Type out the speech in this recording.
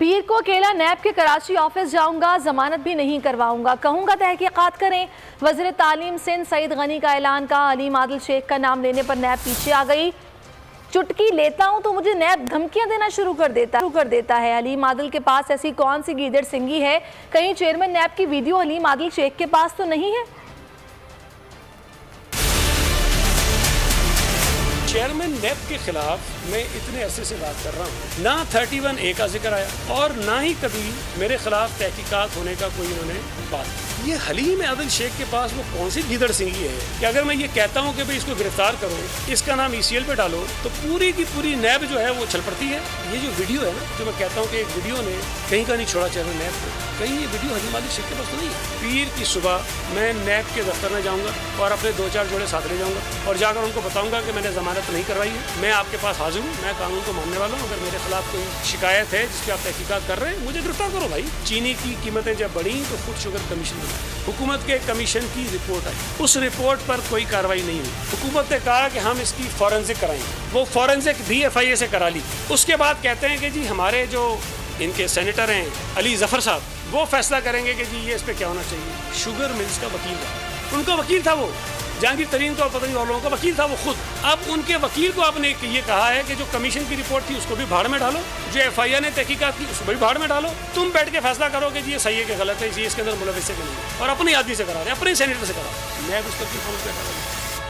पीर को अकेला नैब के कराची ऑफिस जाऊंगा, जमानत भी नहीं करवाऊंगा, कहूंगा तहकीकात करें। वज़ीर तालीम सिंध सईद गनी का ऐलान का। अलीम आदिल शेख का नाम लेने पर नैब पीछे आ गई। चुटकी लेता हूं तो मुझे नैब धमकियां देना शुरू कर देता है। अलीम आदिल के पास ऐसी कौन सी गीदड़ सिंगी है? कहीं चेयरमैन नैब की वीडियो अलीम आदिल शेख के पास तो नहीं है? चेयरमैन नैब के खिलाफ मैं इतने अरसे से बात कर रहा हूँ, ना 31A का जिक्र आया और ना ही कभी मेरे खिलाफ तहकीकात होने का कोई इन्होंने बात की। ये हलीम आदिल शेख के पास वो कौन सी गीदड़ सिंगी है कि अगर मैं ये कहता हूँ कि भाई इसको गिरफ्तार करो, इसका नाम ECL पे डालो, तो पूरी की पूरी नैब जो है वो चल पड़ती है। ये जो वीडियो है ना, जो मैं कहता हूँ कि एक वीडियो ने कहीं का नहीं छोड़ा चेयरमैन नैब को, कहीं ये वीडियो हलीम आदिल शेख के पास तो नहीं है। पीर की सुबह मैं नैब के दफ्तर में जाऊँगा और अपने 2-4 जोड़े साथ ले जाऊँगा और जाकर उनको बताऊँगा कि मैंने जमानत नहीं करवाई है, मैं आपके पास हाजिर हूँ, मैं कानून को मानने वाला हूँ। अगर मेरे खिलाफ कोई शिकायत है जिस पर आप तहकीकात कर रहे हैं, मुझे गिरफ्तार करो भाई। चीनी की कीमतें जब बढ़ी तो फूड शुगर कमीशन बनाया, हुकूमत के कमीशन की रिपोर्ट आई, उस रिपोर्ट पर कोई कार्रवाई नहीं हुई। हुकूमत ने कहा कि हम इसकी फॉरेंसिक कराएंगे, वो फॉरेंसिक भी FIA से करा ली। उसके बाद कहते हैं कि जी हमारे जो इनके सेनेटर हैं अली जफर साहब, वो फैसला करेंगे कि जी ये इस पर क्या होना चाहिए। शुगर मिल्स का वकील था, उनका वकील था वो जहांगीर तरीन का और पता नहीं और लोगों का वकील था वो खुद। अब उनके वकील को आपने ये कहा है कि जो कमीशन की रिपोर्ट थी उसको भी भाड़ में डालो, जो FIA ने तहकीकात की उसको भी भाड़ में डालो, तुम बैठ के फैसला करो कि जी ये सही है कि गलत है, जी इसके अंदर मुलविस है कि नहीं, और अपनी आदमी से करा रहे, अपने सेनेटर से करा रहे। मैं उसको